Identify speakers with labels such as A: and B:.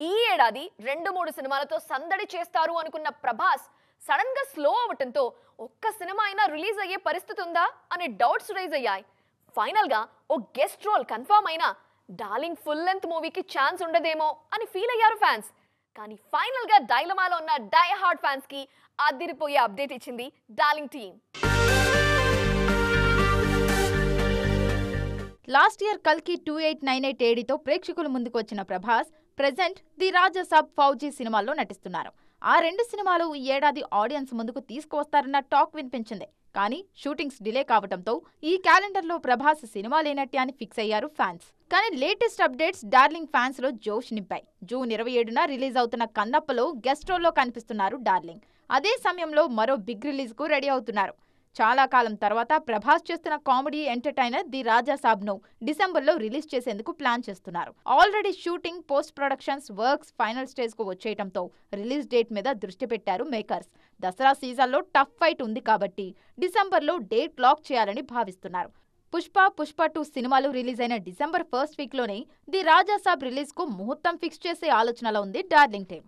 A: ఈ ఏడాది 2-3 సినిమాలతో సందడి చేస్తారు అనుకున్న ప్రభాస్ సడన్ గా స్లో అవటంతో ఒక్క సినిమా అయినా రిలీజ్ అయ్యే పరిస్థితి ఉందా అనే డౌట్స్ రైజ్ అయ్యాయి. ఫైనల్ గా ఓ గెస్ట్ రోల్ కన్ఫర్మ్ అయినా డార్లింగ్ ఫుల్ లెంత్ మూవీకి ఛాన్స్ ఉండదేమో అని ఫీల్ అయ్యారు ఫ్యాన్స్. కానీ ఫైనల్ గా డైలమాలో ఉన్న డై హార్డ్ ఫ్యాన్స్ కి అదిరిపోయే అప్డేట్ ఇచ్చింది డార్లింగ్ టీమ్.
B: లాస్ట్ ఇయర్ కల్కి 2898 ఏడితో ప్రేక్షకుల ముందుకు వచ్చిన ప్రభాస్ ప్రెజెంట్ ది రాజా సాబ్ ఫౌజీ సినిమాల్లో నటిస్తున్నారు. ఆ రెండు సినిమాలు ఈ ఏడాది ఆడియన్స్ ముందుకు తీసుకువస్తారన్న టాక్ వినిపించింది. కానీ షూటింగ్స్ డిలే కావడంతో ఈ క్యాలెండర్లో ప్రభాస్ సినిమా లేనట్టే అని ఫిక్స్ అయ్యారు ఫ్యాన్స్. కానీ లేటెస్ట్ అప్డేట్స్ డార్లింగ్ ఫ్యాన్స్ లో జోష్ నింపాయి. జూన్ 27న రిలీజ్ అవుతున్న కన్నప్పలో గెస్ట్ రోల్లో కనిపిస్తున్నారు డార్లింగ్. అదే సమయంలో మరో బిగ్ రిలీజ్ కు రెడీ అవుతున్నారు. చాలా కాలం తర్వాత ప్రభాస్ చేస్తున్న కామెడీ ఎంటర్టైనర్ ది రాజా సాబ్ ను డిసెంబర్లో రిలీజ్ చేసేందుకు ప్లాన్ చేస్తున్నారు. Already shooting, post productions works final stage కు వచ్చేయడంతో రిలీజ్ డేట్ మీద దృష్టి పెట్టారు మేకర్స్. దసరా సీజన్లో టఫ్ ఫైట్ ఉంది కాబట్టి డిసెంబర్లో డేట్ లాక్ చేయాలని భావిస్తున్నారు. పుష్ప 2 సినిమాలు రిలీజ్ అయిన డిసెంబర్ 1st వీక్ లోనే ది రాజా సాబ్ రిలీజ్ కు ముహూర్తం ఫిక్స్ చేసే ఆలోచనలో ఉంది డార్లింగ్ టీమ్.